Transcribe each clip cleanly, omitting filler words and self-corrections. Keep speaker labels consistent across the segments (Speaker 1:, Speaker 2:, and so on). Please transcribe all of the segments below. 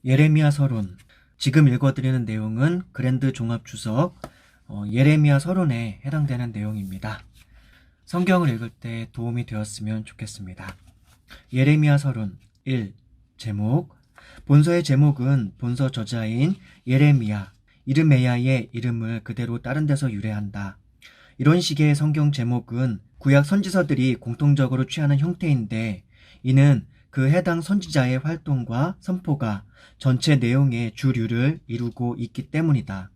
Speaker 1: 예레미야 서론. 지금 읽어드리는 내용은 그랜드 종합주석 예레미야 서론에 해당되는 내용입니다. 성경을 읽을 때 도움이 되었으면 좋겠습니다. 예레미야 서론 1. 제목. 본서의 제목은 본서 저자인 예레미야, 이르메야의 이름을 그대로 다른 데서 유래한다. 이런 식의 성경 제목은 구약 선지서들이 공통적으로 취하는 형태인데, 이는 그 해당 선지자의 활동과 선포가 전체 내용의 주류를 이루고 있기 때문이다.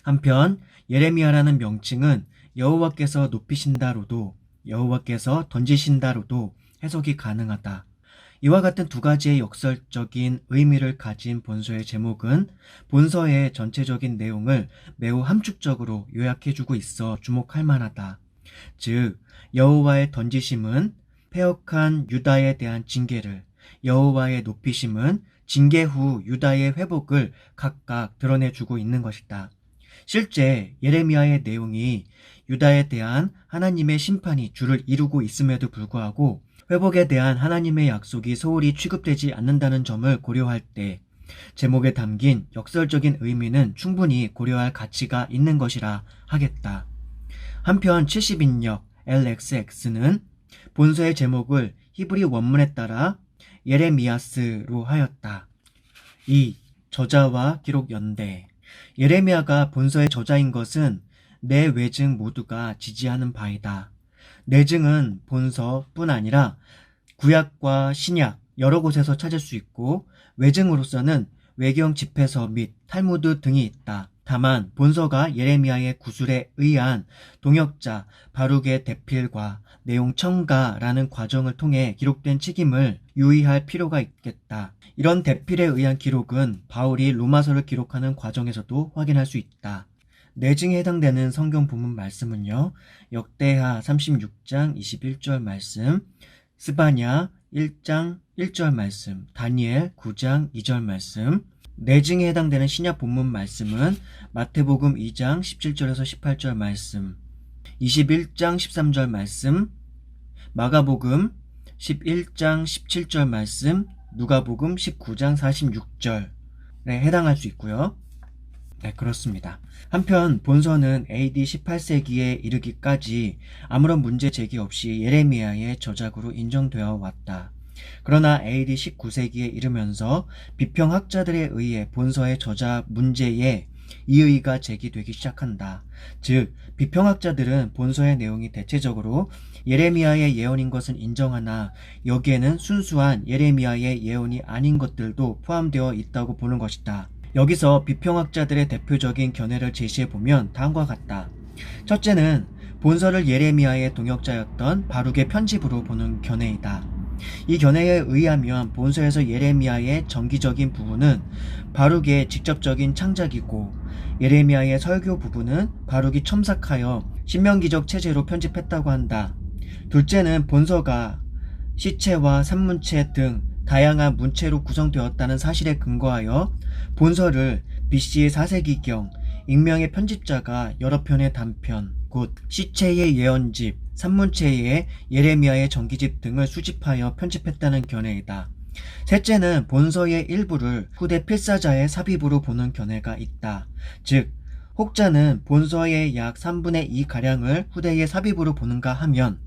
Speaker 1: 한편 예레미야라는 명칭은 여호와께서 높이신다로도 여호와께서 던지신다로도 해석이 가능하다. 이와 같은 두 가지의 역설적인 의미를 가진 본서의 제목은 본서의 전체적인 내용을 매우 함축적으로 요약해주고 있어 주목할 만하다. 즉, 여호와의 던지심은 패역한 유다에 대한 징계를, 여호와의 높이심은 징계 후 유다의 회복을 각각 드러내주고 있는 것이다. 실제 예레미야의 내용이 유다에 대한 하나님의 심판이 주를 이루고 있음에도 불구하고 회복에 대한 하나님의 약속이 소홀히 취급되지 않는다는 점을 고려할 때 제목에 담긴 역설적인 의미는 충분히 고려할 가치가 있는 것이라 하겠다. 한편 70인역 LXX는 본서의 제목을 히브리 원문에 따라 예레미야스로 하였다. 2. 저자와 기록 연대. 예레미야가 본서의 저자인 것은 내 외증 모두가 지지하는 바이다. 내증은 본서뿐 아니라 구약과 신약 여러 곳에서 찾을 수 있고, 외증으로서는 외경 집회서 및 탈무드 등이 있다. 다만 본서가 예레미야의 구술에 의한 동역자 바룩의 대필과 내용 첨가라는 과정을 통해 기록된 책임을 유의할 필요가 있겠다. 이런 대필에 의한 기록은 바울이 로마서를 기록하는 과정에서도 확인할 수 있다. 내증에 해당되는 성경 본문 말씀은요, 역대하 36장 21절 말씀, 스바냐 1장 1절 말씀, 다니엘 9장 2절 말씀. 내증에 해당되는 신약 본문 말씀은 마태복음 2장 17절에서 18절 말씀, 21장 13절 말씀, 마가복음 11장 17절 말씀, 누가복음 19장 46절에 해당할 수 있고요. 네, 그렇습니다. 한편 본서는 AD 18세기에 이르기까지 아무런 문제 제기 없이 예레미야의 저작으로 인정되어 왔다. 그러나 AD 19세기에 이르면서 비평학자들에 의해 본서의 저자 문제에 이의가 제기되기 시작한다. 즉, 비평학자들은 본서의 내용이 대체적으로 예레미야의 예언인 것은 인정하나 여기에는 순수한 예레미야의 예언이 아닌 것들도 포함되어 있다고 보는 것이다. 여기서 비평학자들의 대표적인 견해를 제시해보면 다음과 같다. 첫째는 본서를 예레미야의 동역자였던 바룩의 편집으로 보는 견해이다. 이 견해에 의하면 본서에서 예레미야의 정기적인 부분은 바룩의 직접적인 창작이고, 예레미야의 설교 부분은 바룩이 첨삭하여 신명기적 체제로 편집했다고 한다. 둘째는 본서가 시체와 산문체 등 다양한 문체로 구성되었다는 사실에 근거하여 본서를 BC 4세기경 익명의 편집자가 여러 편의 단편, 곧 시체의 예언집, 산문체의 예레미야의 전기집 등을 수집하여 편집했다는 견해이다. 셋째는 본서의 일부를 후대 필사자의 삽입으로 보는 견해가 있다. 즉, 혹자는 본서의 약 3분의 2가량을 후대의 삽입으로 보는가 하면,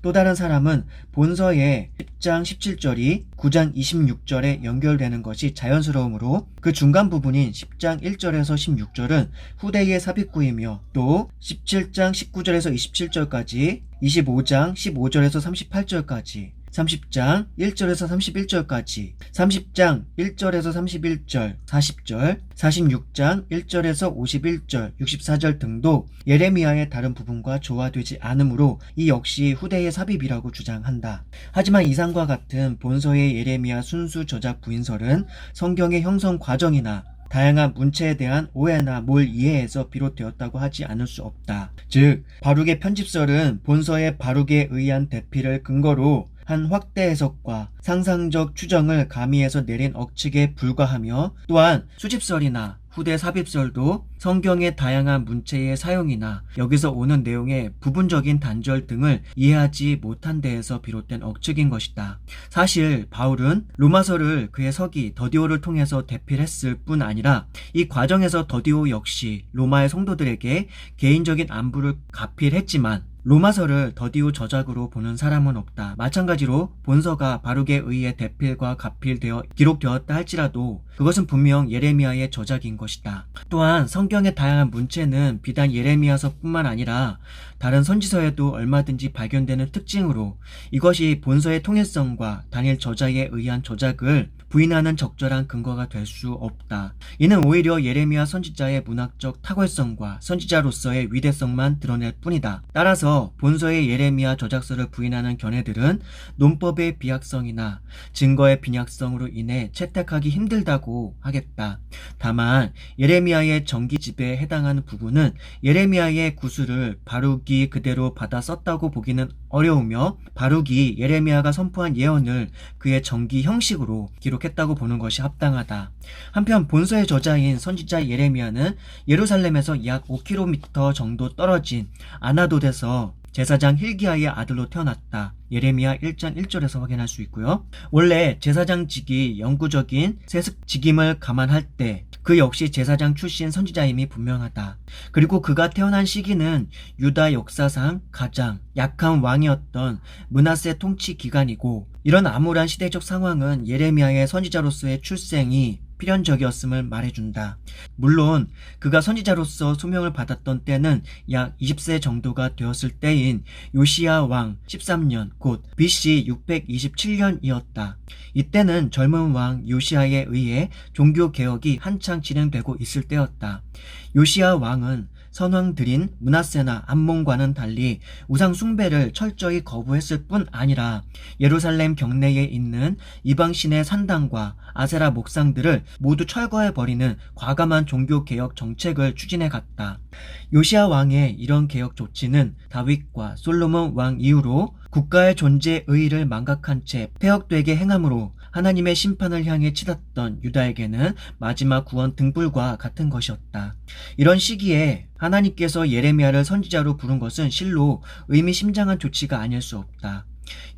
Speaker 1: 또 다른 사람은 본서의 10장 17절이 9장 26절에 연결되는 것이 자연스러우므로 그 중간 부분인 10장 1절에서 16절은 후대의 삽입구이며, 또 17장 19절에서 27절까지, 25장 15절에서 38절까지, 30장 1절에서 31절까지, 30장 1절에서 31절, 40절, 46장 1절에서 51절, 64절 등도 예레미야의 다른 부분과 조화되지 않으므로 이 역시 후대의 삽입이라고 주장한다. 하지만 이상과 같은 본서의 예레미야 순수 저작 부인설은 성경의 형성 과정이나 다양한 문체에 대한 오해나 몰 이해에서 비롯되었다고 하지 않을 수 없다. 즉, 바룩의 편집설은 본서의 바룩에 의한 대필을 근거로 한 확대 해석과 상상적 추정을 가미해서 내린 억측에 불과하며, 또한 수집설이나 후대 삽입설도 성경의 다양한 문체의 사용이나 여기서 오는 내용의 부분적인 단절 등을 이해하지 못한 데에서 비롯된 억측인 것이다. 사실 바울은 로마서를 그의 서기 더디오를 통해서 대필했을 뿐 아니라 이 과정에서 더디오 역시 로마의 성도들에게 개인적인 안부를 가필했지만 로마서를 더디오 저작으로 보는 사람은 없다. 마찬가지로 본서가 바룩에 의해 대필과 가필되어 기록되었다 할지라도 그것은 분명 예레미야의 저작인 것이다. 또한 성경의 다양한 문체는 비단 예레미야서뿐만 아니라 다른 선지서에도 얼마든지 발견되는 특징으로 이것이 본서의 통일성과 단일 저자에 의한 저작을 부인하는 적절한 근거가 될 수 없다. 이는 오히려 예레미야 선지자의 문학적 탁월성과 선지자로서의 위대성만 드러낼 뿐이다. 따라서 본서의 예레미야 저작서를 부인하는 견해들은 논법의 비약성이나 증거의 빈약성으로 인해 채택하기 힘들다고 하겠다. 다만 예레미야의 정기집에 해당하는 부분은 예레미야의 구술을 바룩이 그대로 받아 썼다고 보기는 어려우며 바룩이 예레미야가 선포한 예언을 그의 정기 형식으로 기록했다고 보는 것이 합당하다. 한편 본서의 저자인 선지자 예레미야는 예루살렘에서 약 5km 정도 떨어진 아나돗에서 제사장 힐기야의 아들로 태어났다. 예레미야 1장 1절에서 확인할 수 있고요. 원래 제사장직이 영구적인 세습직임을 감안할 때 그 역시 제사장 출신 선지자임이 분명하다. 그리고 그가 태어난 시기는 유다 역사상 가장 약한 왕이었던 므낫세 통치 기간이고 이런 암울한 시대적 상황은 예레미야의 선지자로서의 출생이 필연적이었음을 말해준다. 물론 그가 선지자로서 소명을 받았던 때는 약 20세 정도가 되었을 때인 요시야 왕 13년 곧 BC 627년이었다. 이때는 젊은 왕 요시야에 의해 종교개혁이 한창 진행되고 있을 때였다. 요시야 왕은 선왕들인 므낫세나 암몬과는 달리 우상 숭배를 철저히 거부했을 뿐 아니라 예루살렘 경내에 있는 이방신의 산당과 아세라 목상들을 모두 철거해버리는 과감한 종교개혁 정책을 추진해 갔다. 요시야 왕의 이런 개혁 조치는 다윗과 솔로몬 왕 이후로 국가의 존재 의의를 망각한 채 폐역되게 행함으로 하나님의 심판을 향해 치닫던 유다에게는 마지막 구원 등불과 같은 것이었다. 이런 시기에 하나님께서 예레미야를 선지자로 부른 것은 실로 의미심장한 조치가 아닐 수 없다.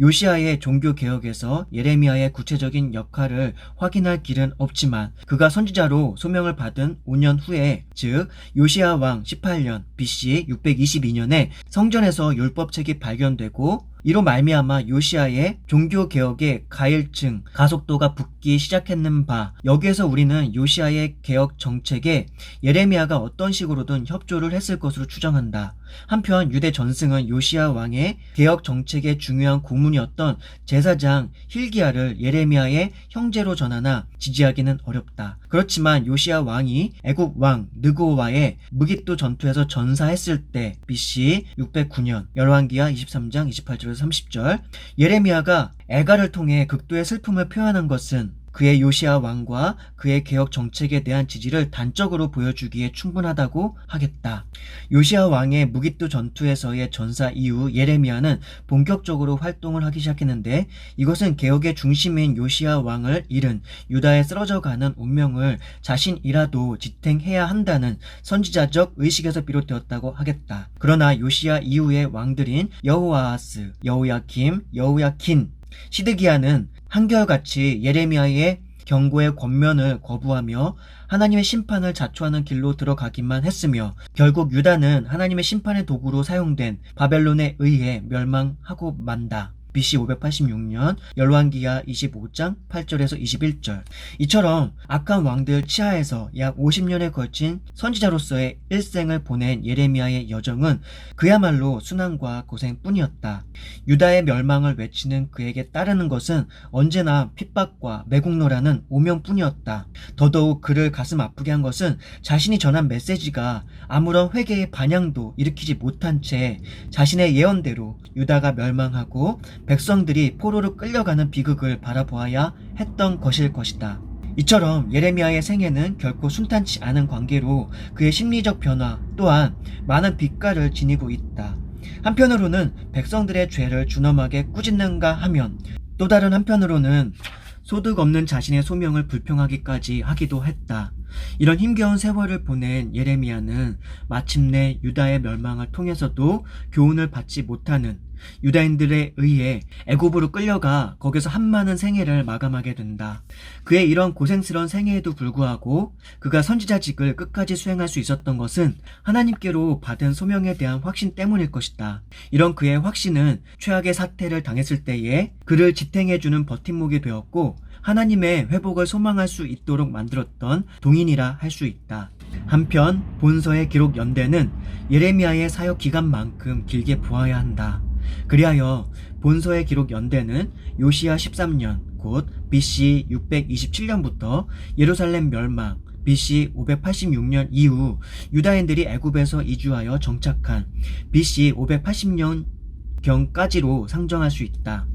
Speaker 1: 요시야의 종교개혁에서 예레미야의 구체적인 역할을 확인할 길은 없지만 그가 선지자로 소명을 받은 5년 후에 즉 요시야 왕 18년 BC 622년에 성전에서 율법책이 발견되고 이로 말미암아 요시야의 종교개혁의 가일층 가속도가 붙기 시작했는 바 여기에서 우리는 요시야의 개혁 정책에 예레미야가 어떤 식으로든 협조를 했을 것으로 추정한다. 한편 유대 전승은 요시야 왕의 개혁 정책의 중요한 고문이었던 제사장 힐기야를 예레미야의 형제로 전하나 지지하기는 어렵다. 그렇지만 요시야 왕이 애국 왕 느고와의 무깃도 전투에서 전사했을 때 BC 609년 열왕기하 23장 28절에서 30절 예레미야가 애가를 통해 극도의 슬픔을 표현한 것은 그의 요시야 왕과 그의 개혁 정책에 대한 지지를 단적으로 보여주기에 충분하다고 하겠다. 요시야 왕의 무깃도 전투에서의 전사 이후 예레미야는 본격적으로 활동을 하기 시작했는데 이것은 개혁의 중심인 요시야 왕을 잃은 유다에 쓰러져가는 운명을 자신이라도 지탱해야 한다는 선지자적 의식에서 비롯되었다고 하겠다. 그러나 요시야 이후의 왕들인 여호아하스, 여호야김, 여호야킨, 시드기야는 한결같이 예레미야의 경고의 권면을 거부하며 하나님의 심판을 자초하는 길로 들어가기만 했으며 결국 유다는 하나님의 심판의 도구로 사용된 바벨론에 의해 멸망하고 만다. BC 586년 열왕기하 25장 8절에서 21절 이처럼 악한 왕들 치하에서 약 50년에 걸친 선지자로서의 일생을 보낸 예레미야의 여정은 그야말로 순환과 고생뿐이었다. 유다의 멸망을 외치는 그에게 따르는 것은 언제나 핍박과 매국노라는 오명뿐이었다. 더더욱 그를 가슴 아프게 한 것은 자신이 전한 메시지가 아무런 회개의 반향도 일으키지 못한 채 자신의 예언대로 유다가 멸망하고 백성들이 포로로 끌려가는 비극을 바라보아야 했던 것일 것이다. 이처럼 예레미야의 생애는 결코 순탄치 않은 관계로 그의 심리적 변화 또한 많은 빛깔을 지니고 있다. 한편으로는 백성들의 죄를 준엄하게 꾸짖는가 하면 또 다른 한편으로는 소득 없는 자신의 소명을 불평하기까지 하기도 했다. 이런 힘겨운 세월을 보낸 예레미야는 마침내 유다의 멸망을 통해서도 교훈을 받지 못하는 유다인들에 의해 애굽으로 끌려가 거기서 한많은 생애를 마감하게 된다. 그의 이런 고생스러운 생애에도 불구하고 그가 선지자직을 끝까지 수행할 수 있었던 것은 하나님께로 받은 소명에 대한 확신 때문일 것이다. 이런 그의 확신은 최악의 사태를 당했을 때에 그를 지탱해주는 버팀목이 되었고 하나님의 회복을 소망할 수 있도록 만들었던 동인이라 할 수 있다. 한편 본서의 기록 연대는 예레미야의 사역 기간만큼 길게 보아야 한다. 그리하여 본서의 기록 연대는 요시야 13년 곧 BC 627년부터 예루살렘 멸망 BC 586년 이후 유다인들이 애굽에서 이주하여 정착한 BC 580년경까지로 상정할 수 있다.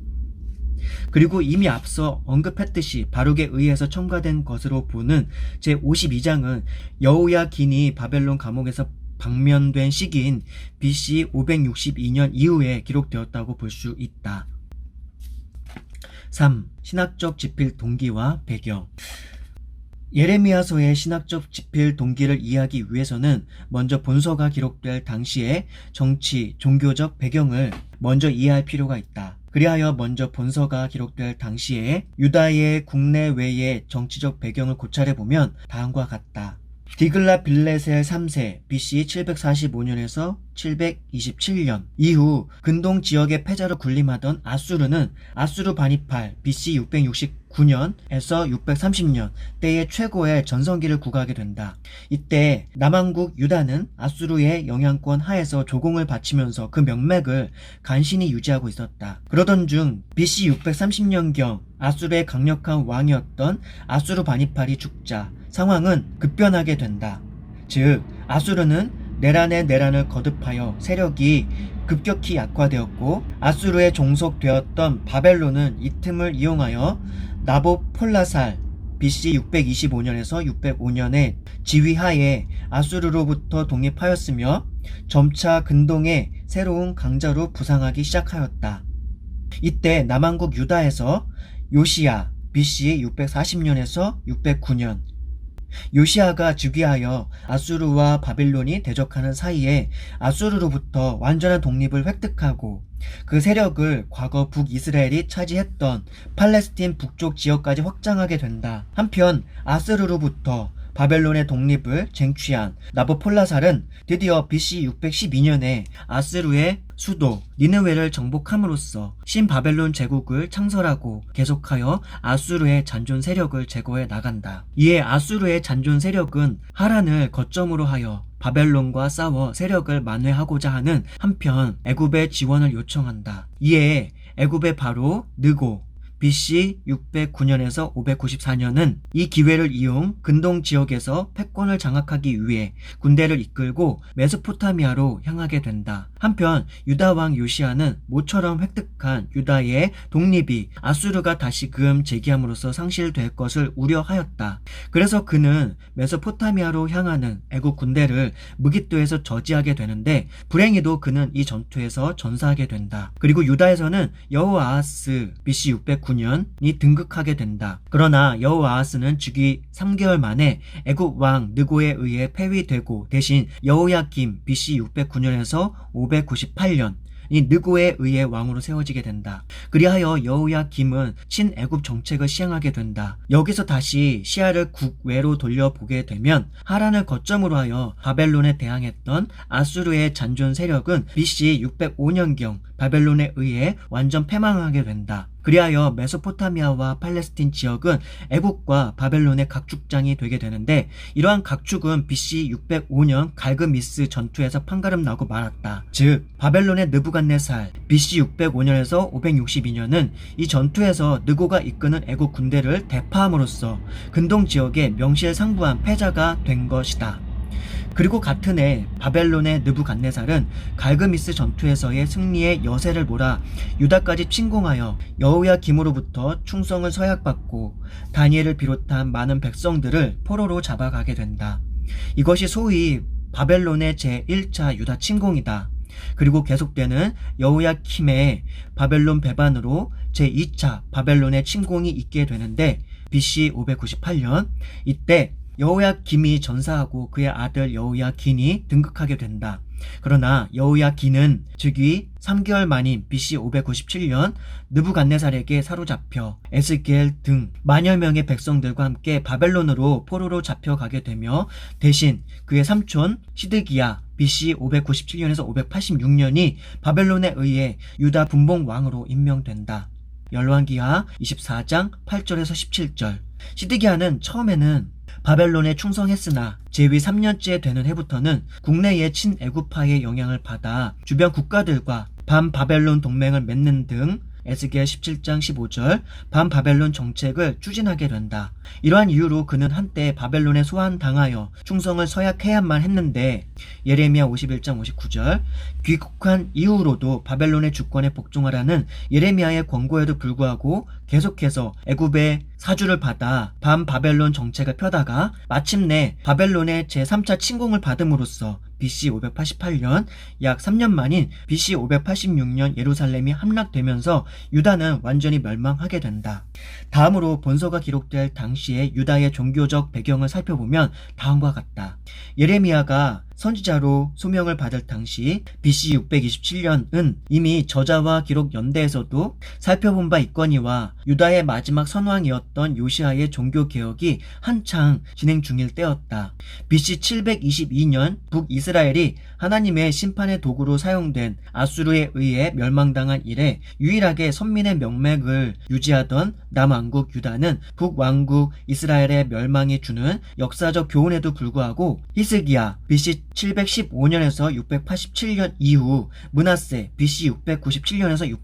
Speaker 1: 그리고 이미 앞서 언급했듯이 바룩에 의해서 첨가된 것으로 보는 제52장은 여호야긴이 바벨론 감옥에서 방면된 시기인 BC 562년 이후에 기록되었다고 볼 수 있다. 3. 신학적 지필 동기와 배경. 예레미야서의 신학적 지필 동기를 이해하기 위해서는 먼저 본서가 기록될 당시의 정치, 종교적 배경을 먼저 이해할 필요가 있다. 그리하여 먼저 본서가 기록될 당시에 유다의 국내외의 정치적 배경을 고찰해보면 다음과 같다. 디글라 빌레셀 3세 BC 745년에서 727년 이후 근동 지역의 패자로 군림하던 아수르는 아수르 바니팔 BC 669년에서 630년 때의 최고의 전성기를 구가하게 된다. 이때 남왕국 유다는 아수르의 영향권 하에서 조공을 바치면서 그 명맥을 간신히 유지하고 있었다. 그러던 중 BC 630년경 아수르의 강력한 왕이었던 아수르 바니팔이 죽자 상황은 급변하게 된다. 즉 아수르는 내란에 내란을 거듭하여 세력이 급격히 약화되었고 아수르에 종속되었던 바벨론은 이 틈을 이용하여 나보폴라살 BC 625년에서 605년에 지휘하에 아수르로부터 독립하였으며 점차 근동의 새로운 강자로 부상하기 시작하였다. 이때 남왕국 유다에서 요시야 BC 640년에서 609년 요시야가 즉위하여 아수르와 바빌론이 대적하는 사이에 아수르로부터 완전한 독립을 획득하고 그 세력을 과거 북이스라엘이 차지했던 팔레스틴 북쪽 지역까지 확장하게 된다. 한편 아수르로부터 바벨론의 독립을 쟁취한 나보폴라살은 드디어 BC 612년에 아수르의 수도 니느웨를 정복함으로써 신바벨론 제국을 창설하고 계속하여 아수르의 잔존 세력을 제거해 나간다. 이에 아수르의 잔존 세력은 하란을 거점으로 하여 바벨론과 싸워 세력을 만회하고자 하는 한편 애굽의 지원을 요청한다. 이에 애굽의 바로 느고 BC 609년에서 594년은 이 기회를 이용 근동 지역에서 패권을 장악하기 위해 군대를 이끌고 메소포타미아로 향하게 된다. 한편 유다 왕 요시야는 모처럼 획득한 유다의 독립이 아수르가 다시금 재기함으로써 상실될 것을 우려하였다. 그래서 그는 메소포타미아로 향하는 애국 군대를 무깃도에서 저지하게 되는데 불행히도 그는 이 전투에서 전사하게 된다. 그리고 유다에서는 여호아하스 BC 609년이 등극하게 된다. 그러나 여호아하스는 즉위 3개월 만에 애국 왕 느고에 의해 폐위되고 대신 여호야김 BC 609년에서 598년 이 느고에 의해 왕으로 세워지게 된다. 그리하여 여호야김은 친애굽 정책을 시행하게 된다. 여기서 다시 시야를 국외로 돌려보게 되면 하란을 거점으로 하여 바벨론에 대항했던 아수르의 잔존 세력은 BC 605년경 바벨론에 의해 완전 패망하게 된다. 그리하여 메소포타미아와 팔레스틴 지역은 애국과 바벨론의 각축장이 되게 되는데 이러한 각축은 BC 605년 갈그미스 전투에서 판가름 나고 말았다. 즉 바벨론의 느부갓네살 BC 605년에서 562년은 이 전투에서 느고가 이끄는 애국 군대를 대파함으로써 근동 지역에 명실상부한 패자가 된 것이다. 그리고 같은 해 바벨론의 느부갓네살은 갈그미스 전투에서의 승리의 여세를 몰아 유다까지 침공하여 여호야김으로부터 충성을 서약받고 다니엘을 비롯한 많은 백성들을 포로로 잡아가게 된다. 이것이 소위 바벨론의 제1차 유다 침공이다. 그리고 계속되는 여호야킴의 바벨론 배반으로 제2차 바벨론의 침공이 있게 되는데 BC 598년 이때 여호야김이 전사하고 그의 아들 여호야긴이 등극하게 된다. 그러나 여호야긴은 즉위 3개월 만인 BC 597년 느부갓네살에게 사로잡혀 에스겔 등 만여 명의 백성들과 함께 바벨론으로 포로로 잡혀가게 되며 대신 그의 삼촌 시드기야 BC 597년에서 586년이 바벨론에 의해 유다 분봉 왕으로 임명된다. 열왕기하 24장 8절에서 17절. 시드기야는 처음에는 바벨론에 충성했으나 재위 3년째 되는 해부터는 국내의 친애굽파의 영향을 받아 주변 국가들과 반바벨론 동맹을 맺는 등 에스겔 17장 15절 반바벨론 정책을 추진하게 된다. 이러한 이유로 그는 한때 바벨론에 소환당하여 충성을 서약해야만 했는데 예레미야 51장 59절 귀국한 이후로도 바벨론의 주권에 복종하라는 예레미야의 권고에도 불구하고 계속해서 애굽의 사주를 받아 반바벨론 정책을 펴다가 마침내 바벨론의 제3차 침공을 받음으로써 BC 588년 약 3년 만인 BC 586년 예루살렘이 함락되면서 유다는 완전히 멸망하게 된다. 다음으로 본서가 기록될 당시의 유다의 종교적 배경을 살펴보면 다음과 같다. 예레미야가 선지자로 소명을 받을 당시 BC 627년은 이미 저자와 기록 연대에서도 살펴본 바 있거니와 유다의 마지막 선왕이었던 요시아의 종교개혁이 한창 진행 중일 때였다. BC 722년 북이스라엘이 하나님의 심판의 도구로 사용된 아수르에 의해 멸망당한 이래 유일하게 선민의 명맥을 유지하던 남왕국 유다는 북왕국 이스라엘의 멸망이 주는 역사적 교훈에도 불구하고 히스기야 BC 715년에서 687년 이후 므낫세 BC 697년에서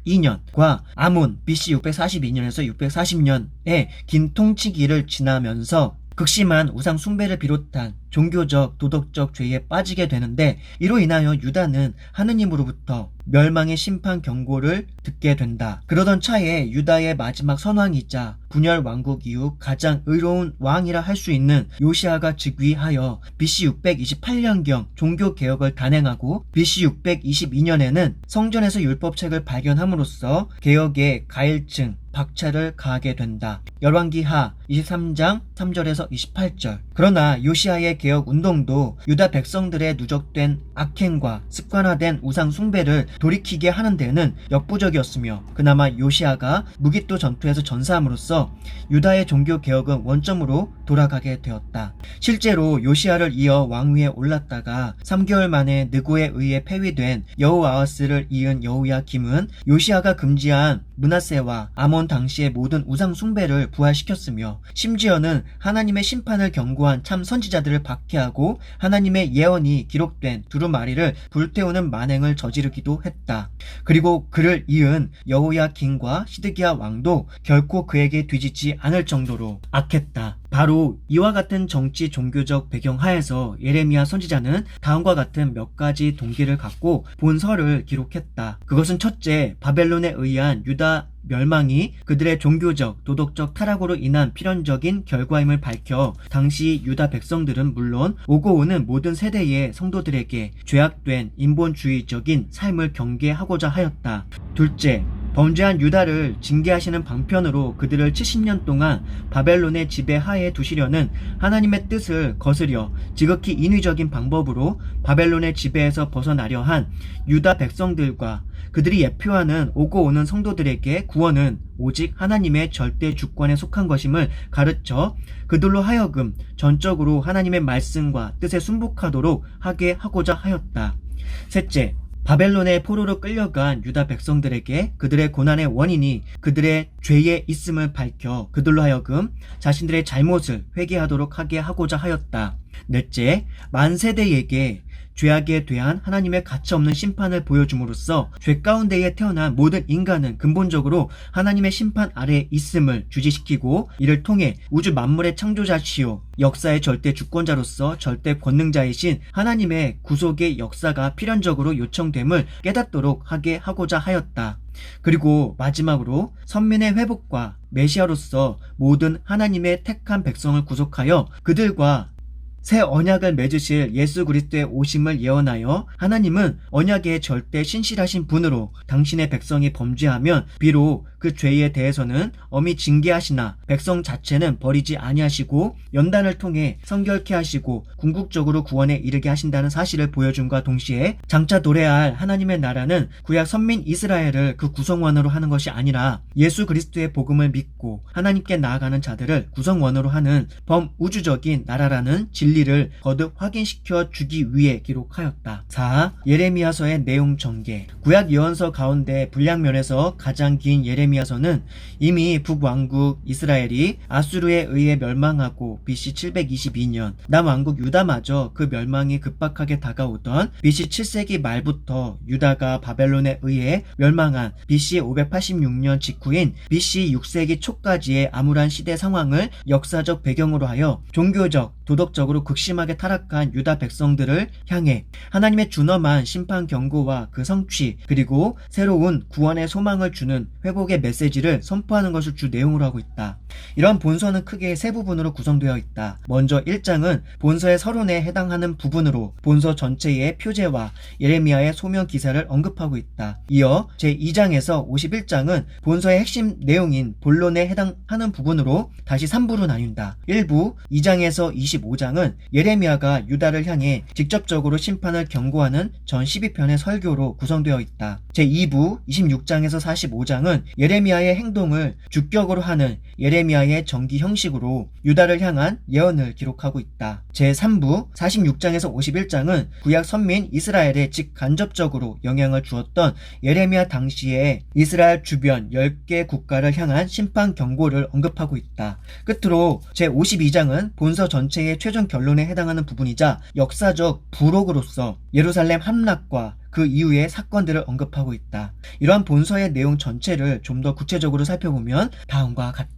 Speaker 1: 642년과 아몬 BC 642년에서 640년의 긴 통치기를 지나면서 극심한 우상 숭배를 비롯한 종교적, 도덕적 죄에 빠지게 되는데 이로 인하여 유다는 하느님으로부터 멸망의 심판 경고를 듣게 된다. 그러던 차에 유다의 마지막 선왕이자 분열 왕국 이후 가장 의로운 왕이라 할 수 있는 요시아가 즉위하여 BC 628년경 종교개혁을 단행하고 BC 622년에는 성전에서 율법책을 발견함으로써 개혁의 가일층 박차를 가하게 된다. 열왕기하 23장 3절에서 28절. 그러나 요시아의 개혁 운동도 유다 백성들의 누적된 악행과 습관화된 우상 숭배를 돌이키게 하는 데는 역부족이었으며 그나마 요시아가 무기토 전투에서 전사함으로써 유다의 종교 개혁은 원점으로 돌아가게 되었다. 실제로 요시아를 이어 왕위에 올랐다가 3개월 만에 느고에 의해 폐위된 여호아하스를 이은 여호야김은 요시아가 금지한 므낫세와 아몬 당시의 모든 우상 숭배를 부활시켰으며 심지어는 하나님의 심판을 경고한 참 선지자들을 박해하고 하나님의 예언이 기록된 두루마리를 불태우는 만행을 저지르기도 했다. 그리고 그를 이은 여호야긴과 시드기야 왕도 결코 그에게 뒤지지 않을 정도로 악했다. 바로 이와 같은 정치 종교적 배경 하에서 예레미야 선지자는 다음과 같은 몇 가지 동기를 갖고 본서를 기록했다. 그것은 첫째, 바벨론에 의한 유다 멸망이 그들의 종교적, 도덕적 타락으로 인한 필연적인 결과임을 밝혀 당시 유다 백성들은 물론 오고 오는 모든 세대의 성도들에게 죄악된 인본주의적인 삶을 경계하고자 하였다. 둘째, 범죄한 유다를 징계하시는 방편으로 그들을 70년 동안 바벨론의 지배 하에 두시려는 하나님의 뜻을 거스려 지극히 인위적인 방법으로 바벨론의 지배에서 벗어나려 한 유다 백성들과 그들이 예표하는 오고 오는 성도들에게 구원은 오직 하나님의 절대 주권에 속한 것임을 가르쳐 그들로 하여금 전적으로 하나님의 말씀과 뜻에 순복하도록 하게 하고자 하였다. 셋째, 바벨론의 포로로 끌려간 유다 백성들에게 그들의 고난의 원인이 그들의 죄에 있음을 밝혀 그들로 하여금 자신들의 잘못을 회개하도록 하게 하고자 하였다. 넷째, 만세대에게 죄악에 대한 하나님의 가차없는 심판을 보여줌으로써 죄 가운데에 태어난 모든 인간은 근본적으로 하나님의 심판 아래에 있음을 주지시키고 이를 통해 우주 만물의 창조자시요 역사의 절대 주권자로서 절대 권능자이신 하나님의 구속의 역사가 필연적으로 요청됨을 깨닫도록 하게 하고자 하였다. 그리고 마지막으로 선민의 회복과 메시아로서 모든 하나님의 택한 백성을 구속하여 그들과 새 언약을 맺으실 예수 그리스도의 오심을 예언하여 하나님은 언약에 절대 신실하신 분으로 당신의 백성이 범죄하면 비록 그 죄에 대해서는 엄히 징계하시나 백성 자체는 버리지 아니하시고 연단을 통해 성결케 하시고 궁극적으로 구원에 이르게 하신다는 사실을 보여줌과 동시에 장차 도래해야 할 하나님의 나라는 구약 선민 이스라엘을 그 구성원으로 하는 것이 아니라 예수 그리스도의 복음을 믿고 하나님께 나아가는 자들을 구성원으로 하는 범우주적인 나라라는 진리를 거듭 확인시켜 주기 위해 기록하였다. 4. 예레미야서의 내용 전개. 구약 예언서 가운데 분량면에서 가장 긴 예레미야서는 이미 북왕국 이스라엘이 아수르에 의해 멸망하고 BC 722년 남왕국 유다마저 그 멸망이 급박하게 다가오던 BC 7세기 말부터 유다가 바벨론에 의해 멸망한 BC 586년 직후인 BC 6세기 초까지의 암울한 시대 상황을 역사적 배경으로 하여 종교적, 도덕적으로 극심하게 타락한 유다 백성들을 향해 하나님의 준엄한 심판 경고와 그 성취 그리고 새로운 구원의 소망을 주는 회복의 메시지를 선포하는 것을 주 내용으로 하고 있다. 이런 본서는 크게 세 부분으로 구성되어 있다. 먼저 1장은 본서의 서론에 해당하는 부분으로 본서 전체의 표제와 예레미야의 소명 기사를 언급하고 있다. 이어 제2장에서 51장은 본서의 핵심 내용인 본론에 해당하는 부분으로 다시 3부로 나뉜다. 1부 2장에서 25장은 예레미야가 유다를 향해 직접적으로 심판을 경고하는 전 12편의 설교로 구성되어 있다. 제2부 26장에서 45장은 예레미야의 행동을 주격으로 하는 예레미야의 전기 형식으로 유다를 향한 예언을 기록하고 있다. 제3부 46장에서 51장은 구약 선민 이스라엘에 직간접적으로 영향을 주었던 예레미야 당시에 이스라엘 주변 10개 국가를 향한 심판 경고를 언급하고 있다. 끝으로 제52장은 본서 전체의 최종 결론에 해당하는 부분이자 역사적 부록으로서 예루살렘 함락과 그 이후의 사건들을 언급하고 있다. 이러한 본서의 내용 전체를 좀 더 구체적으로 살펴보면 다음과 같다.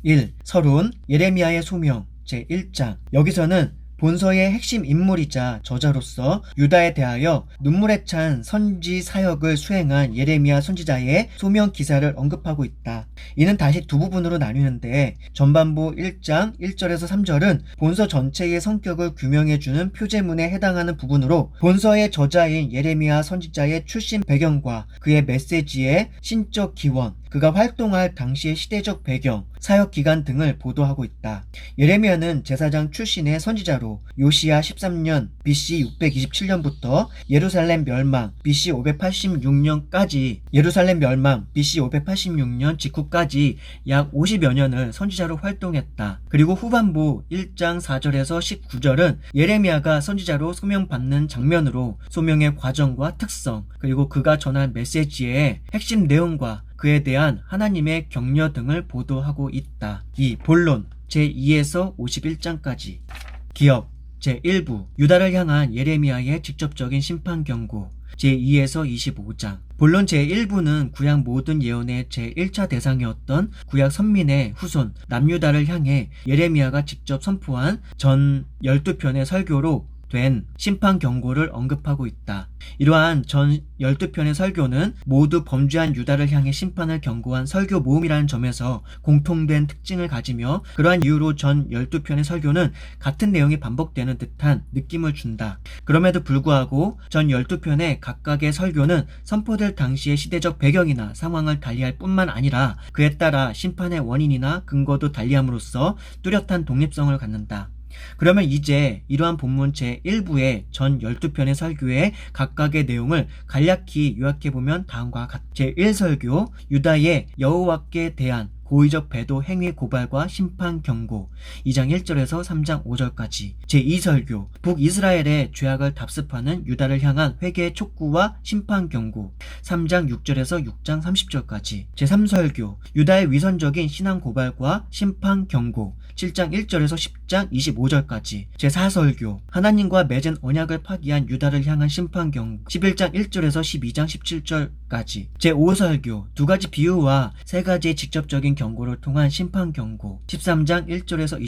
Speaker 1: 1. 서론 예레미야의 소명 제1장. 여기서는 본서의 핵심 인물이자 저자로서 유다에 대하여 눈물에 찬 선지 사역을 수행한 예레미야 선지자의 소명 기사를 언급하고 있다. 이는 다시 두 부분으로 나뉘는데 전반부 1장 1절에서 3절은 본서 전체의 성격을 규명해주는 표제문에 해당하는 부분으로 본서의 저자인 예레미야 선지자의 출신 배경과 그의 메시지의 신적 기원, 그가 활동할 당시의 시대적 배경, 사역 기간 등을 보도하고 있다. 예레미야는 제사장 출신의 선지자로 요시야 13년 BC 627년부터 예루살렘 멸망 BC 586년까지 예루살렘 멸망 BC 586년 직후까지 약 50여 년을 선지자로 활동했다. 그리고 후반부 1장 4절에서 19절은 예레미야가 선지자로 소명받는 장면으로 소명의 과정과 특성 그리고 그가 전한 메시지의 핵심 내용과 그에 대한 하나님의 격려 등을 보도하고 있다. 2. 본론 제2에서 51장까지. 기업 제1부 유다를 향한 예레미야의 직접적인 심판 경고 제2에서 25장. 본론 제1부는 구약 모든 예언의 제1차 대상이었던 구약 선민의 후손 남유다를 향해 예레미야가 직접 선포한 전 12편의 설교로 된 심판 경고를 언급하고 있다. 이러한 전 12편의 설교는 모두 범죄한 유다를 향해 심판을 경고한 설교 모음이라는 점에서 공통된 특징을 가지며 그러한 이유로 전 12편의 설교는 같은 내용이 반복되는 듯한 느낌을 준다. 그럼에도 불구하고 전 12편의 각각의 설교는 선포될 당시의 시대적 배경이나 상황을 달리할 뿐만 아니라 그에 따라 심판의 원인이나 근거도 달리함으로써 뚜렷한 독립성을 갖는다. 그러면 이제 이러한 본문 제1부의 전 12편의 설교의 각각의 내용을 간략히 요약해보면 다음과 같다. 제1설교 유다의 여호와께 대한 고의적 배도 행위 고발과 심판 경고 2장 1절에서 3장 5절까지. 제2설교 북이스라엘의 죄악을 답습하는 유다를 향한 회개 촉구와 심판 경고 3장 6절에서 6장 30절까지. 제3설교 유다의 위선적인 신앙 고발과 심판 경고 7장 1절에서 10장 25절까지. 제4설교 하나님과 맺은 언약을 파기한 유다를 향한 심판 경고 11장 1절에서 12장 17절까지. 제5설교 두 가지 비유와 세 가지의 직접적인 경고를 통한 심판 경고 13장 1절에서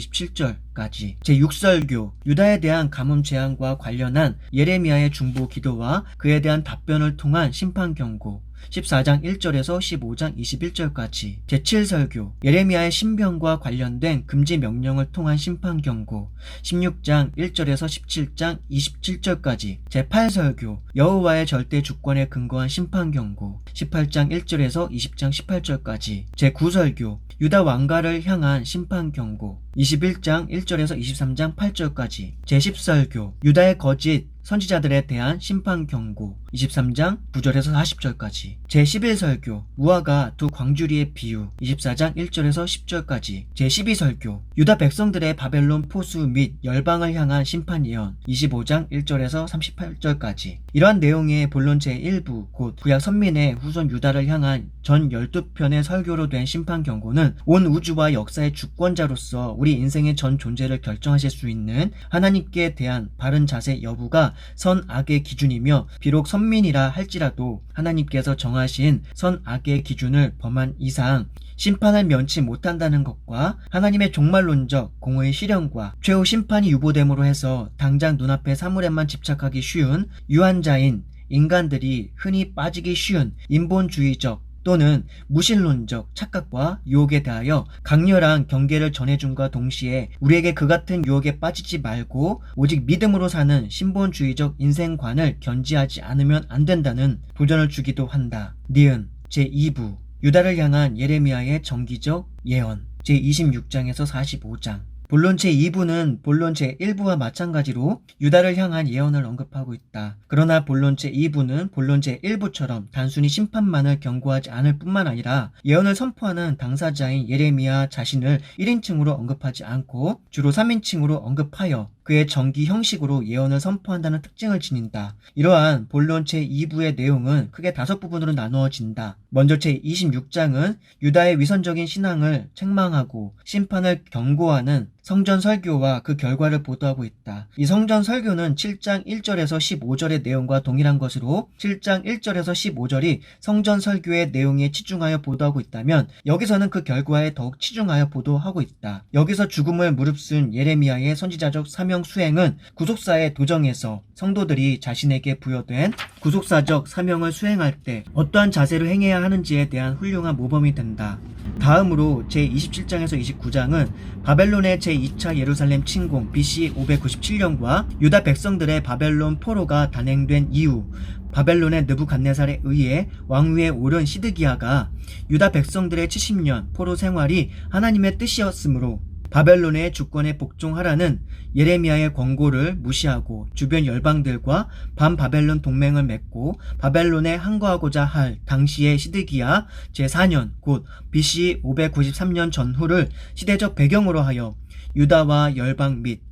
Speaker 1: 27절까지. 제6설교 유다에 대한 가뭄 재앙과 관련한 예레미야의 중보 기도와 그에 대한 답변을 통한 심판 경고 14장 1절에서 15장 21절까지 제7설교, 예레미야의 신병과 관련된 금지 명령을 통한 심판 경고, 16장 1절에서 17장 27절까지 제8설교, 여호와의 절대 주권에 근거한 심판 경고, 18장 1절에서 20장 18절까지 제9설교, 유다 왕가를 향한 심판 경고, 21장 1절에서 23장 8절까지 제10설교, 유다의 거짓 선지자들에 대한 심판 경고, 23장 9절에서 40절까지 제11설교, 무화과 두 광주리의 비유, 24장 1절에서 10절까지 제12설교, 유다 백성들의 바벨론 포수 및 열방을 향한 심판 예언, 25장 1절에서 38절까지. 이러한 내용의 본론 제1부, 곧 구약 선민의 후손 유다를 향한 전 12편의 설교로 된 심판 경고는 온 우주와 역사의 주권자로서 우리 인생의 전 존재를 결정하실 수 있는 하나님께 대한 바른 자세 여부가 선악의 기준이며, 비록 선민이라 할지라도 하나님께서 정하신 선악의 기준을 범한 이상 심판을 면치 못한다는 것과, 하나님의 종말론적 공의의 실현과 최후 심판이 유보됨으로 해서 당장 눈앞의 사물에만 집착하기 쉬운 유한자인 인간들이 흔히 빠지기 쉬운 인본주의적 또는 무신론적 착각과 유혹에 대하여 강렬한 경계를 전해줌과 동시에 우리에게 그 같은 유혹에 빠지지 말고 오직 믿음으로 사는 신본주의적 인생관을 견지하지 않으면 안 된다는 도전을 주기도 한다. 니은 제2부, 유다를 향한 예레미야의 정기적 예언, 제26장에서 45장. 본론 제2부는 본론 제1부와 마찬가지로 유다를 향한 예언을 언급하고 있다. 그러나 본론 제2부는 본론 제1부처럼 단순히 심판만을 경고하지 않을 뿐만 아니라 예언을 선포하는 당사자인 예레미야 자신을 1인칭으로 언급하지 않고 주로 3인칭으로 언급하여 그의 정기 형식으로 예언을 선포한다는 특징을 지닌다. 이러한 본론 제2부의 내용은 크게 5부분으로 나누어진다. 먼저 제26장은 유다의 위선적인 신앙을 책망하고 심판을 경고하는 성전 설교와 그 결과를 보도하고 있다. 이 성전 설교는 7장 1절에서 15절의 내용과 동일한 것으로 7장 1절에서 15절이 성전 설교의 내용에 치중하여 보도하고 있다면, 여기서는 그 결과에 더욱 치중하여 보도하고 있다. 여기서 죽음을 무릅쓴 예레미야의 선지자적 사명 수행은 구속사의 도정에서 성도들이 자신에게 부여된 구속사적 사명을 수행할 때 어떠한 자세를 행해야 하는지에 대한 훌륭한 모범이 된다. 다음으로 제27장에서 29장은 바벨론의 제2차 예루살렘 침공 BC 597년과 유다 백성들의 바벨론 포로가 단행된 이후 바벨론의 느부갓네살에 의해 왕위에 오른 시드기야가 유다 백성들의 70년 포로 생활이 하나님의 뜻이었으므로 바벨론의 주권에 복종하라는 예레미야의 권고를 무시하고 주변 열방들과 반바벨론 동맹을 맺고 바벨론에 항거하고자 할 당시의 시드기야 제4년 곧 BC 593년 전후를 시대적 배경으로 하여 유다와 열방 및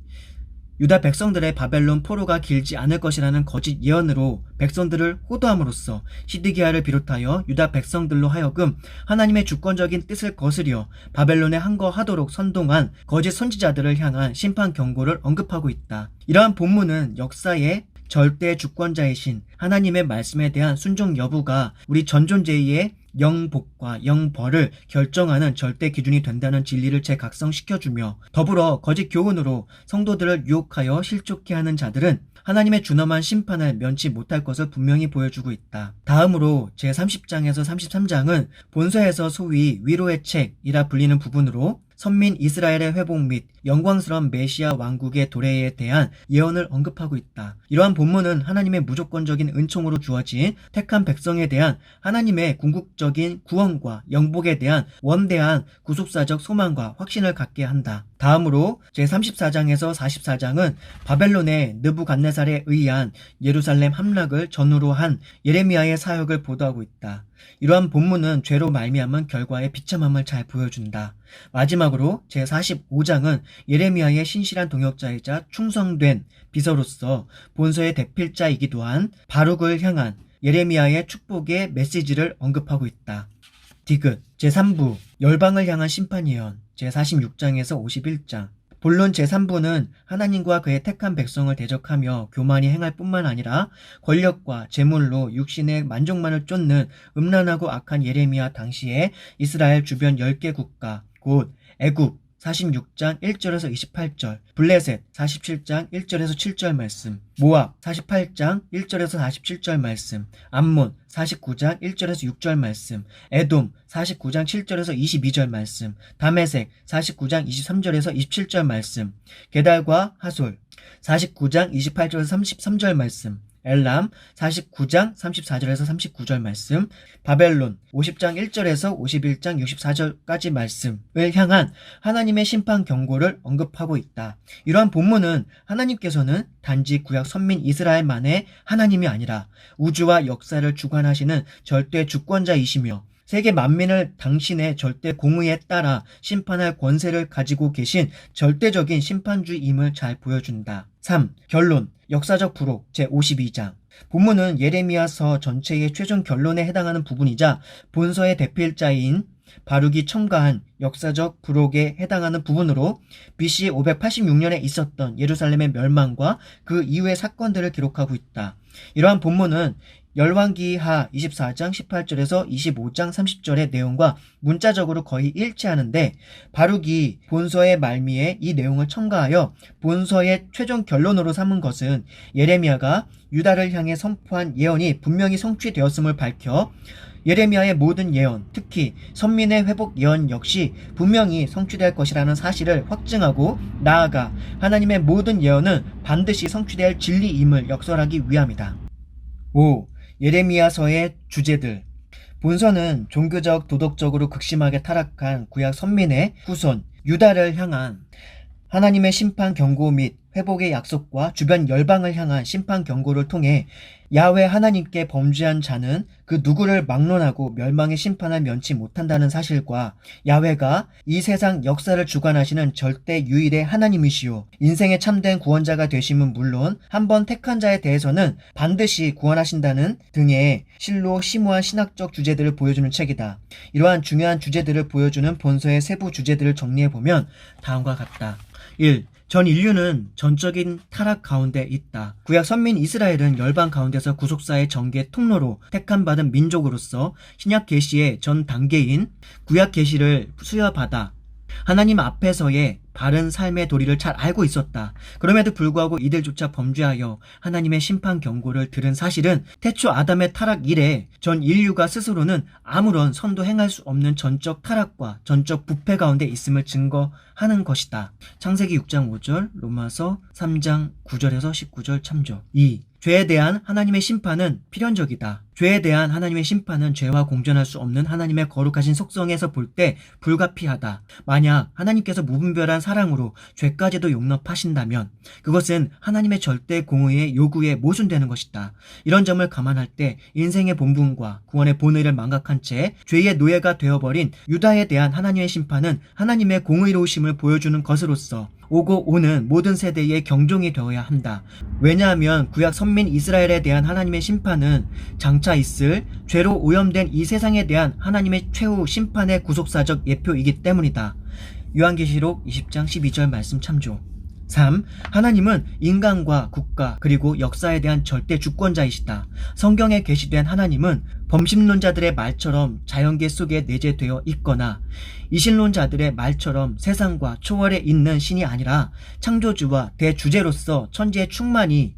Speaker 1: 유다 백성들의 바벨론 포로가 길지 않을 것이라는 거짓 예언으로 백성들을 호도함으로써 시드기야를 비롯하여 유다 백성들로 하여금 하나님의 주권적인 뜻을 거스려 바벨론에 항거하도록 선동한 거짓 선지자들을 향한 심판 경고를 언급하고 있다. 이러한 본문은 역사의 절대 주권자이신 하나님의 말씀에 대한 순종 여부가 우리 전존재의 영복과 영벌을 결정하는 절대 기준이 된다는 진리를 재각성시켜주며, 더불어 거짓 교훈으로 성도들을 유혹하여 실족케 하는 자들은 하나님의 준엄한 심판을 면치 못할 것을 분명히 보여주고 있다. 다음으로 제30장에서 33장은 본서에서 소위 위로의 책이라 불리는 부분으로 선민 이스라엘의 회복 및 영광스러운 메시아 왕국의 도래에 대한 예언을 언급하고 있다. 이러한 본문은 하나님의 무조건적인 은총으로 주어진 택한 백성에 대한 하나님의 궁극적인 구원과 영복에 대한 원대한 구속사적 소망과 확신을 갖게 한다. 다음으로 제34장에서 44장은 바벨론의 느부갓네살에 의한 예루살렘 함락을 전후로 한 예레미야의 사역을 보도하고 있다. 이러한 본문은 죄로 말미암은 결과의 비참함을 잘 보여준다. 마지막으로 제45장은 예레미야의 신실한 동역자이자 충성된 비서로서 본서의 대필자이기도 한 바룩을 향한 예레미야의 축복의 메시지를 언급하고 있다. 디귿 제3부 열방을 향한 심판 예언 제46장에서 51장. 본론 제3부는 하나님과 그의 택한 백성을 대적하며 교만히 행할 뿐만 아니라 권력과 재물로 육신의 만족만을 쫓는 음란하고 악한 예레미야 당시에 이스라엘 주변 10개 국가 곧 애굽, 46장 1절에서 28절, 블레셋 47장 1절에서 7절 말씀, 모압 48장 1절에서 47절 말씀, 암몬 49장 1절에서 6절 말씀, 에돔 49장 7절에서 22절 말씀, 다메섹 49장 23절에서 27절 말씀, 게달과 하솔 49장 28절에서 33절 말씀, 엘람 49장 34절에서 39절 말씀, 바벨론 50장 1절에서 51장 64절까지 말씀을 향한 하나님의 심판 경고를 언급하고 있다. 이러한 본문은 하나님께서는 단지 구약 선민 이스라엘만의 하나님이 아니라 우주와 역사를 주관하시는 절대 주권자이시며 세계 만민을 당신의 절대 공의에 따라 심판할 권세를 가지고 계신 절대적인 심판주의임을 잘 보여준다. 3. 결론. 역사적 부록 제52장. 본문은 예레미야서 전체의 최종 결론에 해당하는 부분이자 본서의 대필자인 바룩이 첨가한 역사적 부록에 해당하는 부분으로 BC 586년에 있었던 예루살렘의 멸망과 그 이후의 사건들을 기록하고 있다. 이러한 본문은 열왕기하 24장 18절에서 25장 30절의 내용과 문자적으로 거의 일치하는데 바룩이 본서의 말미에 이 내용을 첨가하여 본서의 최종 결론으로 삼은 것은 예레미야가 유다를 향해 선포한 예언이 분명히 성취되었음을 밝혀 예레미야의 모든 예언, 특히 선민의 회복 예언 역시 분명히 성취될 것이라는 사실을 확증하고 나아가 하나님의 모든 예언은 반드시 성취될 진리임을 역설하기 위함이다. 5. 예레미야서의 주제들. 본서는 종교적, 도덕적으로 극심하게 타락한 구약 선민의 후손 유다를 향한 하나님의 심판 경고 및 회복의 약속과 주변 열방을 향한 심판 경고를 통해 야훼 하나님께 범죄한 자는 그 누구를 막론하고 멸망의 심판을 면치 못한다는 사실과 야훼가 이 세상 역사를 주관하시는 절대 유일의 하나님이시오 인생의 참된 구원자가 되심은 물론 한 번 택한 자에 대해서는 반드시 구원하신다는 등의 실로 심오한 신학적 주제들을 보여주는 책이다. 이러한 중요한 주제들을 보여주는 본서의 세부 주제들을 정리해보면 다음과 같다. 1. 전 인류는 전적인 타락 가운데 있다. 구약 선민 이스라엘은 열방 가운데서 구속사의 전개 통로로 택함받은 민족으로서 신약 계시의 전 단계인 구약 계시를 수여받아 하나님 앞에서의 바른 삶의 도리를 잘 알고 있었다. 그럼에도 불구하고 이들조차 범죄하여 하나님의 심판 경고를 들은 사실은 태초 아담의 타락 이래 전 인류가 스스로는 아무런 선도 행할 수 없는 전적 타락과 전적 부패 가운데 있음을 증거하는 것이다. 창세기 6장 5절, 로마서 3장 9절에서 19절 참조. 2. 죄에 대한 하나님의 심판은 필연적이다. 죄에 대한 하나님의 심판은 죄와 공존할 수 없는 하나님의 거룩하신 속성에서 볼 때 불가피하다. 만약 하나님께서 무분별한 사랑으로 죄까지도 용납하신다면 그것은 하나님의 절대 공의의 요구에 모순되는 것이다. 이런 점을 감안할 때 인생의 본분과 구원의 본의를 망각한 채 죄의 노예가 되어버린 유다에 대한 하나님의 심판은 하나님의 공의로우심을 보여주는 것으로서 오고 오는 모든 세대의 경종이 되어야 한다. 왜냐하면 구약 선민 이스라엘에 대한 하나님의 심판은 장차 있을 죄로 오염된 이 세상에 대한 하나님의 최후 심판의 구속사적 예표이기 때문이다. 요한계시록 20장 12절 말씀 참조. 3. 하나님은 인간과 국가 그리고 역사에 대한 절대 주권자이시다. 성경에 게시된 하나님은 범신론자들의 말처럼 자연계 속에 내재되어 있거나 이신론자들의 말처럼 세상과 초월에 있는 신이 아니라 창조주와 대주제로서 천지의 충만히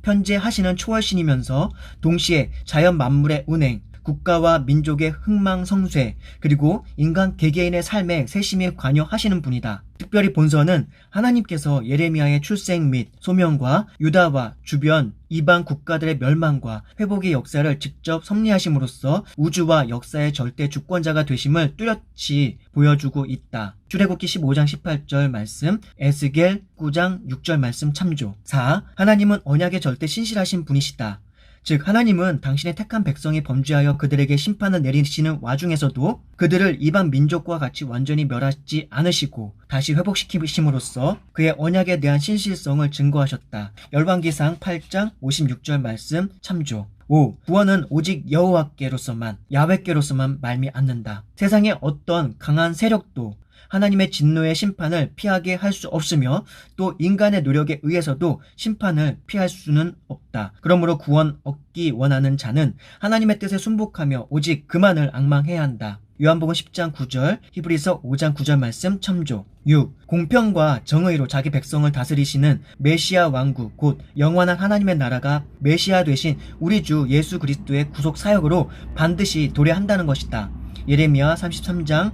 Speaker 1: 편재하시는 초월신이면서 동시에 자연 만물의 운행, 국가와 민족의 흥망성쇠 그리고 인간 개개인의 삶에 세심히 관여하시는 분이다. 특별히 본서는 하나님께서 예레미야의 출생 및 소명과 유다와 주변 이방 국가들의 멸망과 회복의 역사를 직접 섭리하심으로써 우주와 역사의 절대 주권자가 되심을 뚜렷이 보여주고 있다. 출애굽기 15장 18절 말씀, 에스겔 9장 6절 말씀 참조. 4. 하나님은 언약의 절대 신실하신 분이시다. 즉 하나님은 당신의 택한 백성이 범죄하여 그들에게 심판을 내리시는 와중에서도 그들을 이방 민족과 같이 완전히 멸하지 않으시고 다시 회복시키심으로써 그의 언약에 대한 신실성을 증거하셨다. 열왕기상 8장 56절 말씀 참조. 5. 구원은 오직 여호와께로서만 야훼께로서만 말미 않는다. 세상의 어떤 강한 세력도 하나님의 진노의 심판을 피하게 할 수 없으며 또 인간의 노력에 의해서도 심판을 피할 수는 없다. 그러므로 구원 얻기 원하는 자는 하나님의 뜻에 순복하며 오직 그만을 앙망해야 한다. 요한복음 10장 9절, 히브리서 5장 9절 말씀 참조. 6. 공평과 정의로 자기 백성을 다스리시는 메시아 왕국, 곧 영원한 하나님의 나라가 메시아 되신 우리 주 예수 그리스도의 구속 사역으로 반드시 도래한다는 것이다. 예레미야 33장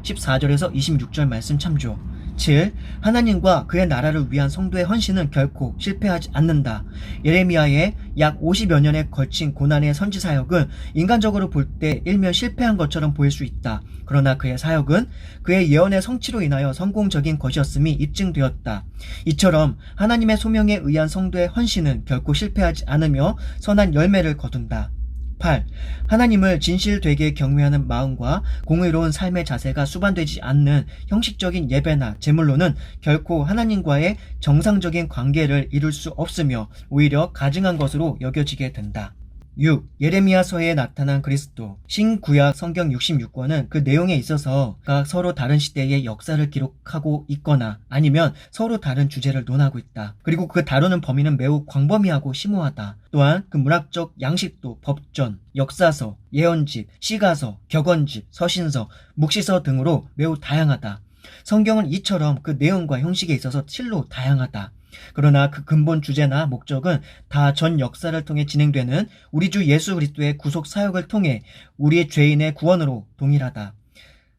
Speaker 1: 14절에서 26절 말씀 참조. 7. 하나님과 그의 나라를 위한 성도의 헌신은 결코 실패하지 않는다. 예레미야의 약 50여 년에 걸친 고난의 선지 사역은 인간적으로 볼 때 일면 실패한 것처럼 보일 수 있다. 그러나 그의 사역은 그의 예언의 성취로 인하여 성공적인 것이었음이 입증되었다. 이처럼 하나님의 소명에 의한 성도의 헌신은 결코 실패하지 않으며 선한 열매를 거둔다. 8. 하나님을 진실되게 경외하는 마음과 공의로운 삶의 자세가 수반되지 않는 형식적인 예배나 제물로는 결코 하나님과의 정상적인 관계를 이룰 수 없으며 오히려 가증한 것으로 여겨지게 된다. 6. 예레미야서에 나타난 그리스도. 신구약 성경 66권은 그 내용에 있어서 각 서로 다른 시대의 역사를 기록하고 있거나 아니면 서로 다른 주제를 논하고 있다. 그리고 그 다루는 범위는 매우 광범위하고 심오하다. 또한 그 문학적 양식도 법전, 역사서, 예언집, 시가서, 격언집, 서신서, 묵시서 등으로 매우 다양하다. 성경은 이처럼 그 내용과 형식에 있어서 실로 다양하다. 그러나 그 근본 주제나 목적은 다 전 역사를 통해 진행되는 우리 주 예수 그리스도의 구속 사역을 통해 우리의 죄인의 구원으로 동일하다.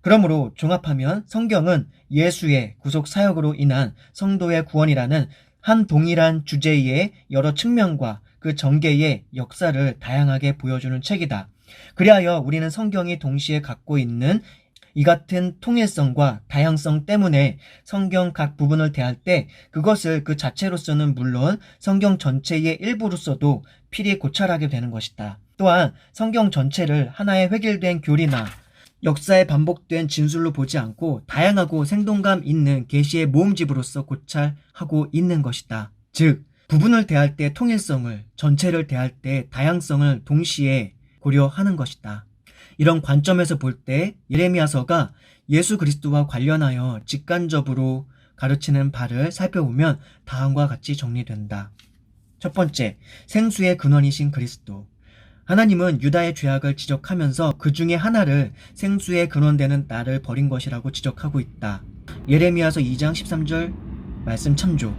Speaker 1: 그러므로 종합하면 성경은 예수의 구속 사역으로 인한 성도의 구원이라는 한 동일한 주제의 여러 측면과 그 전개의 역사를 다양하게 보여주는 책이다. 그리하여 우리는 성경이 동시에 갖고 있는 이 같은 통일성과 다양성 때문에 성경 각 부분을 대할 때 그것을 그 자체로서는 물론 성경 전체의 일부로서도 필히 고찰하게 되는 것이다. 또한 성경 전체를 하나의 획일된 교리나 역사에 반복된 진술로 보지 않고 다양하고 생동감 있는 계시의 모음집으로서 고찰하고 있는 것이다. 즉, 부분을 대할 때 통일성을, 전체를 대할 때 다양성을 동시에 고려하는 것이다. 이런 관점에서 볼 때 예레미야서가 예수 그리스도와 관련하여 직관적으로 가르치는 바를 살펴보면 다음과 같이 정리된다. 첫 번째, 생수의 근원이신 그리스도. 하나님은 유다의 죄악을 지적하면서 그 중에 하나를 생수의 근원되는 나를 버린 것이라고 지적하고 있다. 예레미야서 2장 13절 말씀 참조.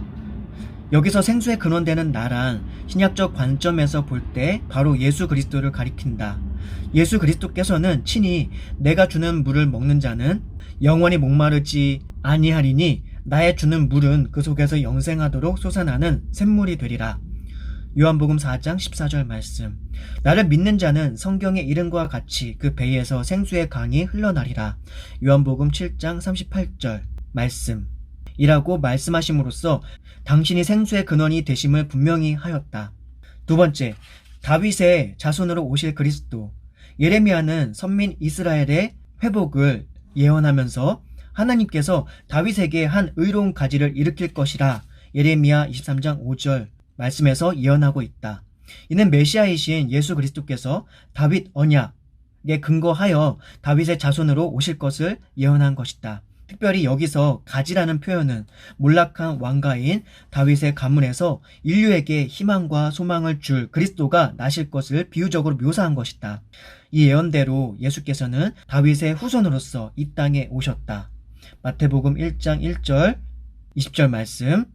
Speaker 1: 여기서 생수의 근원되는 나란 신약적 관점에서 볼 때 바로 예수 그리스도를 가리킨다. 예수 그리스도께서는 친히 내가 주는 물을 먹는 자는 영원히 목마르지 아니하리니 나의 주는 물은 그 속에서 영생하도록 솟아나는 샘물이 되리라. 요한복음 4장 14절 말씀. 나를 믿는 자는 성경의 이름과 같이 그 배에서 생수의 강이 흘러나리라. 요한복음 7장 38절 말씀. 이라고 말씀하심으로써 당신이 생수의 근원이 되심을 분명히 하였다. 두 번째, 다윗의 자손으로 오실 그리스도. 예레미야는 선민 이스라엘의 회복을 예언하면서 하나님께서 다윗에게 한 의로운 가지를 일으킬 것이라 예레미야 23장 5절 말씀에서 예언하고 있다. 이는 메시아이신 예수 그리스도께서 다윗 언약에 근거하여 다윗의 자손으로 오실 것을 예언한 것이다. 특별히 여기서 가지라는 표현은 몰락한 왕가인 다윗의 가문에서 인류에게 희망과 소망을 줄 그리스도가 나실 것을 비유적으로 묘사한 것이다. 이 예언대로 예수께서는 다윗의 후손으로서 이 땅에 오셨다. 마태복음 1장 1절 20절 말씀,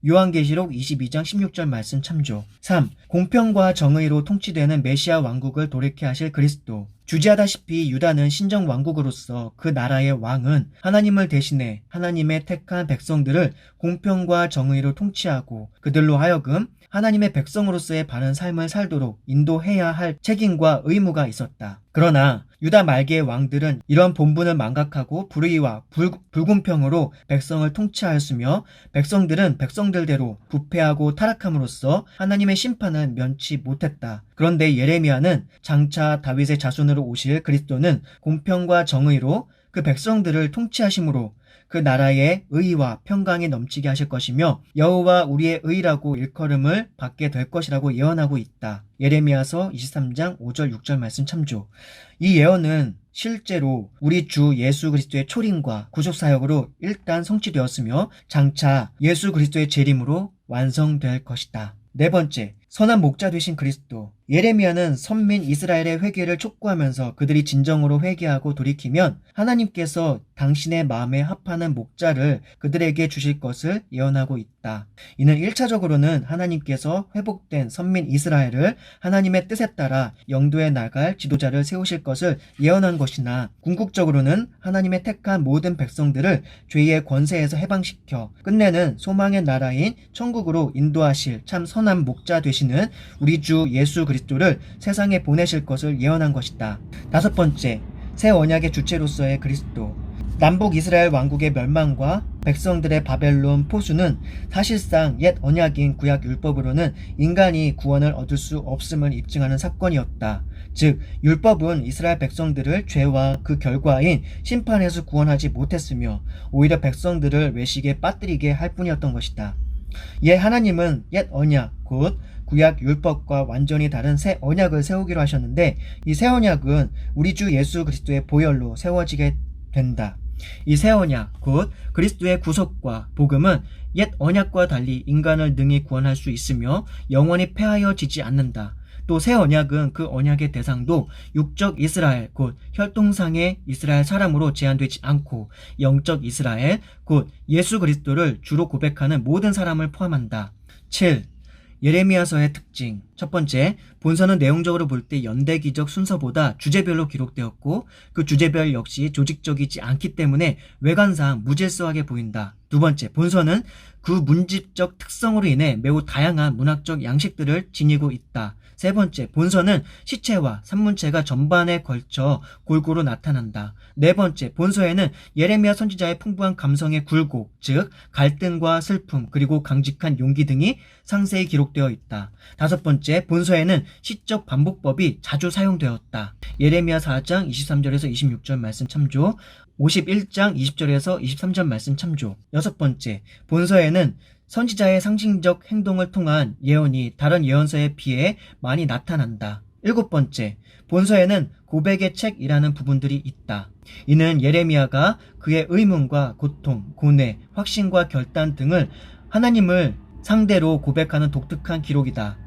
Speaker 1: 요한계시록 22장 16절 말씀 참조. 3. 공평과 정의로 통치되는 메시아 왕국을 돌이켜 하실 그리스도. 주지하다시피 유다는 신정 왕국으로서 그 나라의 왕은 하나님을 대신해 하나님의 택한 백성들을 공평과 정의로 통치하고 그들로 하여금 하나님의 백성으로서의 바른 삶을 살도록 인도해야 할 책임과 의무가 있었다. 그러나 유다 말기의 왕들은 이런 본분을 망각하고 불의와 불공평으로 백성을 통치하였으며 백성들은 백성들대로 부패하고 타락함으로써 하나님의 심판을 면치 못했다. 그런데 예레미야는 장차 다윗의 자손으로 오실 그리스도는 공평과 정의로 그 백성들을 통치하심으로 그 나라의 의와 평강이 넘치게 하실 것이며 여호와 우리의 의라고 일컬음을 받게 될 것이라고 예언하고 있다. 예레미야서 23장 5절 6절 말씀 참조. 이 예언은 실제로 우리 주 예수 그리스도의 초림과 구속사역으로 일단 성취되었으며 장차 예수 그리스도의 재림으로 완성될 것이다. 네 번째, 선한 목자 되신 그리스도. 예레미야는 선민 이스라엘의 회개를 촉구하면서 그들이 진정으로 회개하고 돌이키면 하나님께서 당신의 마음에 합하는 목자를 그들에게 주실 것을 예언하고 있다. 이는 1차적으로는 하나님께서 회복된 선민 이스라엘을 하나님의 뜻에 따라 영도에 나갈 지도자를 세우실 것을 예언한 것이나, 궁극적으로는 하나님의 택한 모든 백성들을 죄의 권세에서 해방시켜 끝내는 소망의 나라인 천국으로 인도하실 참 선한 목자 되시는 우리 주 예수 그리스도를 세상에 보내실 것을 예언한 것이다. 5번째, 새 언약의 주체로서의 그리스도. 남북 이스라엘 왕국의 멸망과 백성들의 바벨론 포수는 사실상 옛 언약인 구약 율법으로는 인간이 구원을 얻을 수 없음을 입증하는 사건이었다. 즉, 율법은 이스라엘 백성들을 죄와 그 결과인 심판에서 구원하지 못했으며 오히려 백성들을 외식에 빠뜨리게 할 뿐이었던 것이다. 이에 하나님은 옛 언약, 곧 구약 율법과 완전히 다른 새 언약을 세우기로 하셨는데, 이 새 언약은 우리 주 예수 그리스도의 보혈로 세워지게 된다. 이 새 언약, 곧 그리스도의 구속과 복음은 옛 언약과 달리 인간을 능히 구원할 수 있으며 영원히 패하여지지 않는다. 또 새 언약은 그 언약의 대상도 육적 이스라엘, 곧 혈통상의 이스라엘 사람으로 제한되지 않고 영적 이스라엘, 곧 예수 그리스도를 주로 고백하는 모든 사람을 포함한다. 7. 예레미야서의 특징. 첫 번째, 본서는 내용적으로 볼 때 연대기적 순서보다 주제별로 기록되었고 그 주제별 역시 조직적이지 않기 때문에 외관상 무질서하게 보인다. 두 번째, 본서는 그 문집적 특성으로 인해 매우 다양한 문학적 양식들을 지니고 있다. 세 번째, 본서는 시체와 산문체가 전반에 걸쳐 골고루 나타난다. 네 번째, 본서에는 예레미야 선지자의 풍부한 감성의 굴곡, 즉 갈등과 슬픔, 그리고 강직한 용기 등이 상세히 기록되어 있다. 다섯 번째, 본서에는 시적 반복법이 자주 사용되었다. 예레미야 4장 23절에서 26절 말씀 참조, 51장 20절에서 23절 말씀 참조. 여섯 번째, 본서에는 선지자의 상징적 행동을 통한 예언이 다른 예언서에 비해 많이 나타난다. 일곱 번째, 본서에는 고백의 책이라는 부분들이 있다. 이는 예레미야가 그의 의문과 고통, 고뇌, 확신과 결단 등을 하나님을 상대로 고백하는 독특한 기록이다.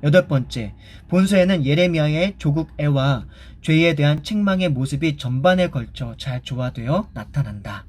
Speaker 1: 여덟 번째, 본서에는 예레미야의 조국애와 죄에 대한 책망의 모습이 전반에 걸쳐 잘 조화되어 나타난다.